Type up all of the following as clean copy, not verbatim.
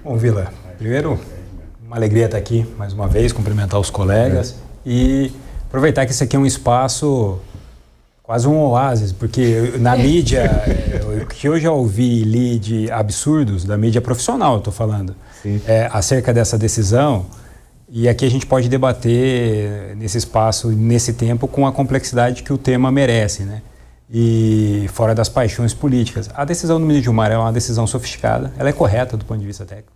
Bom, Vila, primeiro, uma alegria estar aqui mais uma vez, cumprimentar os colegas e aproveitar que esse aqui é um espaço, quase um oásis, porque na mídia, o que eu já ouvi e li de absurdos, da mídia profissional, eu estou falando, acerca dessa decisão, e aqui a gente pode debater nesse espaço, nesse tempo, com a complexidade que o tema merece, né? E fora das paixões políticas. A decisão do ministro Gilmar é uma decisão sofisticada, ela é correta do ponto de vista técnico.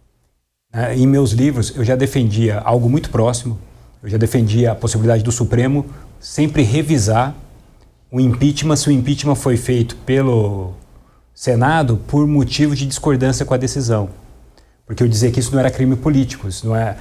Em meus livros, eu já defendia algo muito próximo, eu já defendia a possibilidade do Supremo sempre revisar o impeachment, se o impeachment foi feito pelo Senado por motivo de discordância com a decisão. Porque eu dizia que isso não era crime político, isso não é...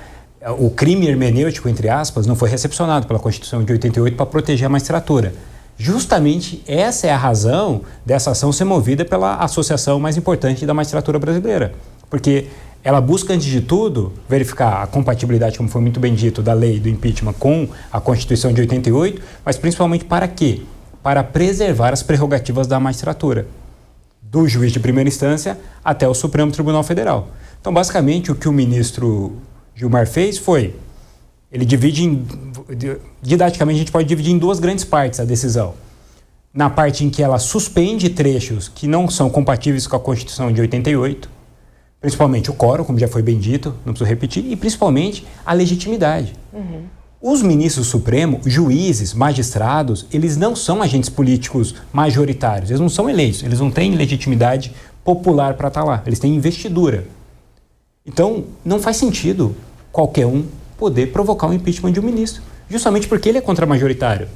O crime hermenêutico, entre aspas, não foi recepcionado pela Constituição de 88 para proteger a magistratura. Justamente essa é a razão dessa ação ser movida pela associação mais importante da magistratura brasileira. Porque ela busca, antes de tudo, verificar a compatibilidade, como foi muito bem dito, da lei do impeachment com a Constituição de 88, mas principalmente para quê? Para preservar as prerrogativas da magistratura, do juiz de primeira instância até o Supremo Tribunal Federal. Então, basicamente, o que o ministro Gilmar fez foi... Ele divide didaticamente, a gente pode dividir em duas grandes partes a decisão. Na parte em que ela suspende trechos que não são compatíveis com a Constituição de 88, principalmente o quórum, como já foi bem dito, não preciso repetir, e principalmente a legitimidade. Os ministros do Supremo, juízes, magistrados, eles não são agentes políticos majoritários, eles não são eleitos, eles não têm legitimidade popular para estar lá, eles têm investidura. Então, não faz sentido qualquer um poder provocar um impeachment de um ministro, justamente porque ele é contra-majoritário.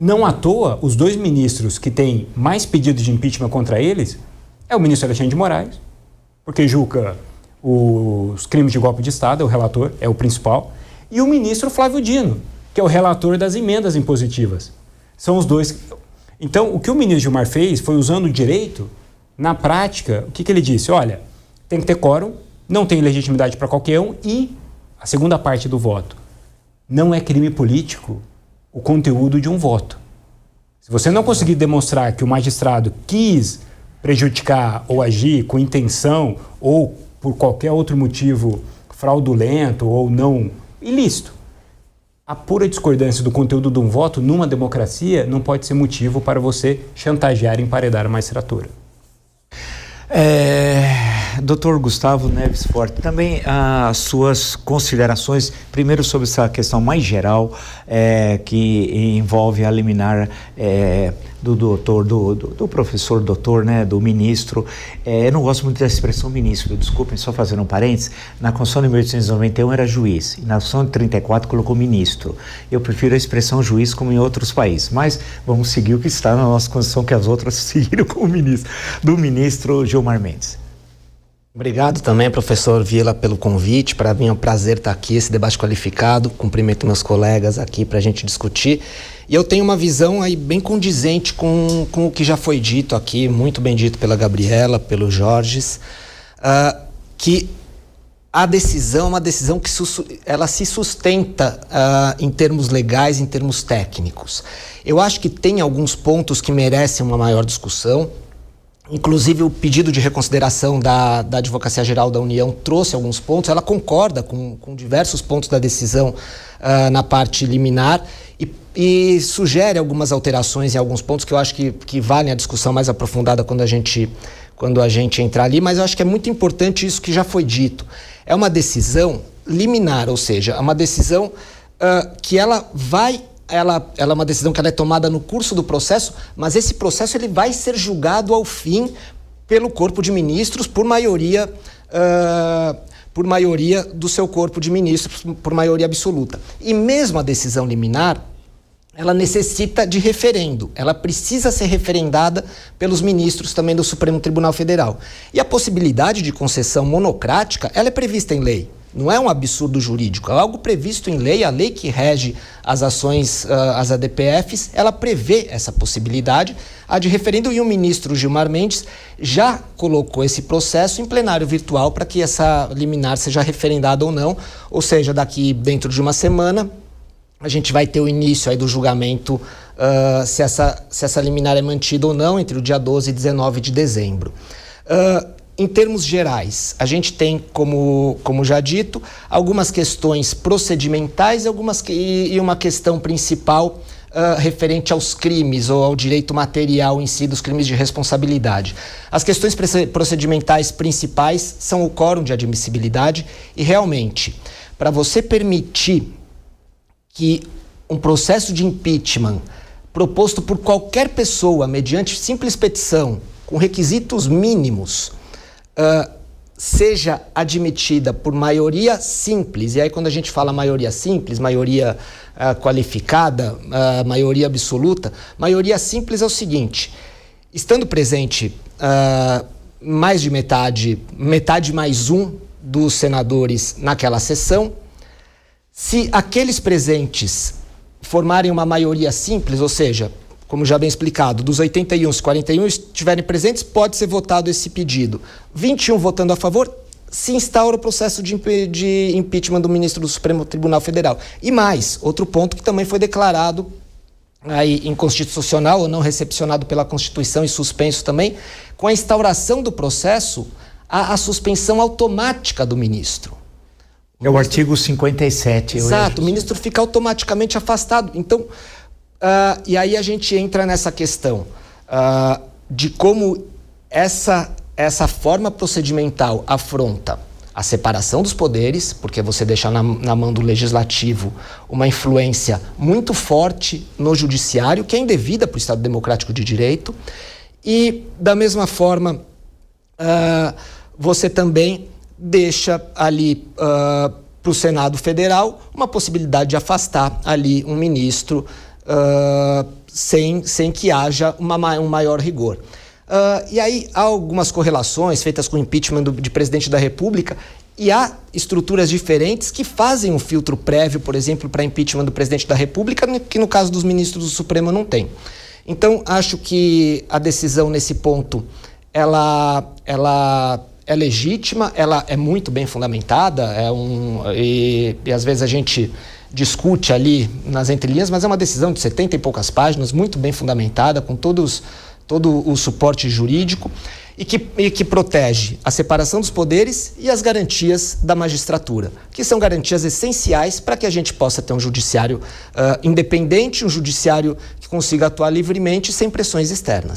Não à toa, os dois ministros que têm mais pedidos de impeachment contra eles é o ministro Alexandre de Moraes, porque julga os crimes de golpe de Estado, é o relator, é o principal, e o ministro Flávio Dino, que é o relator das emendas impositivas. São os dois. Então, o que o ministro Gilmar fez foi, usando o direito, na prática, o que ele disse? Olha, tem que ter quórum, não tem legitimidade para qualquer um, e a segunda parte do voto: não é crime político o conteúdo de um voto. Se você não conseguir demonstrar que o magistrado quis prejudicar ou agir com intenção ou por qualquer outro motivo fraudulento ou não ilícito, a pura discordância do conteúdo de um voto numa democracia não pode ser motivo para você chantagear e emparedar a magistratura. Dr. Gustavo Neves Forte, também as suas considerações, primeiro sobre essa questão mais geral, que envolve a liminar do professor doutor, né, do ministro. Eu não gosto muito da expressão ministro, desculpem, só fazendo um parênteses. Na Constituição de 1891 era juiz, e na Constituição de 34 colocou ministro. Eu prefiro a expressão juiz como em outros países, mas vamos seguir o que está na nossa Constituição, que as outras seguiram como ministro, do ministro Gilmar Mendes. Obrigado também, professor Vila, pelo convite. Para mim é um prazer estar aqui, esse debate qualificado. Cumprimento meus colegas aqui para a gente discutir. E eu tenho uma visão aí bem condizente com o que já foi dito aqui, muito bem dito pela Gabriela, pelo Jorges, que a decisão é uma decisão que ela se sustenta em termos legais, em termos técnicos. Eu acho que tem alguns pontos que merecem uma maior discussão. Inclusive, o pedido de reconsideração da Advocacia Geral da União trouxe alguns pontos. Ela concorda com diversos pontos da decisão na parte liminar e sugere algumas alterações em alguns pontos que eu acho que valem a discussão mais aprofundada quando a gente entrar ali. Mas eu acho que é muito importante isso que já foi dito. É uma decisão liminar, ou seja, é uma decisão que ela é uma decisão que ela é tomada no curso do processo, mas esse processo ele vai ser julgado ao fim pelo corpo de ministros por maioria do seu corpo de ministros, por maioria absoluta. E mesmo a decisão liminar, ela necessita de referendo, ela precisa ser referendada pelos ministros também do Supremo Tribunal Federal. E a possibilidade de concessão monocrática, ela é prevista em lei. Não é um absurdo jurídico, é algo previsto em lei. A lei que rege as ações, as ADPFs, ela prevê essa possibilidade, a de referendo, e o ministro Gilmar Mendes já colocou esse processo em plenário virtual para que essa liminar seja referendada ou não, ou seja, daqui dentro de uma semana a gente vai ter o início aí do julgamento se essa liminar é mantida ou não entre o dia 12 e 19 de dezembro. em termos gerais, a gente tem, como já dito, algumas questões procedimentais e uma questão principal referente aos crimes ou ao direito material em si dos crimes de responsabilidade. As questões procedimentais principais são o quórum de admissibilidade e, realmente, para você permitir que um processo de impeachment proposto por qualquer pessoa, mediante simples petição, com requisitos mínimos, seja admitida por maioria simples, e aí quando a gente fala maioria simples, maioria qualificada, maioria absoluta, maioria simples é o seguinte: estando presente mais de metade mais um dos senadores naquela sessão, se aqueles presentes formarem uma maioria simples, ou seja, como já bem explicado, dos 81, se 41 estiverem presentes, pode ser votado esse pedido. 21 votando a favor, se instaura o processo de impeachment do ministro do Supremo Tribunal Federal. E mais, outro ponto que também foi declarado aí inconstitucional ou não recepcionado pela Constituição e suspenso também, com a instauração do processo, a suspensão automática do ministro. É o artigo 57. Exato, o ministro fica automaticamente afastado. Então, e aí a gente entra nessa questão de como essa forma procedimental afronta a separação dos poderes, porque você deixa na mão do legislativo uma influência muito forte no judiciário, que é indevida para o Estado Democrático de Direito, e da mesma forma você também deixa ali para o Senado Federal uma possibilidade de afastar ali um ministro sem que haja um maior rigor. E aí há algumas correlações feitas com o impeachment de presidente da República, e há estruturas diferentes que fazem um filtro prévio, por exemplo, para impeachment do presidente da República, que no caso dos ministros do Supremo não tem. Então, acho que a decisão nesse ponto, ela é legítima, ela é muito bem fundamentada, e às vezes a gente discute ali nas entrelinhas, mas é uma decisão de 70 e poucas páginas, muito bem fundamentada, com todo o suporte jurídico, e que protege a separação dos poderes e as garantias da magistratura, que são garantias essenciais para que a gente possa ter um judiciário independente, um judiciário que consiga atuar livremente sem pressões externas.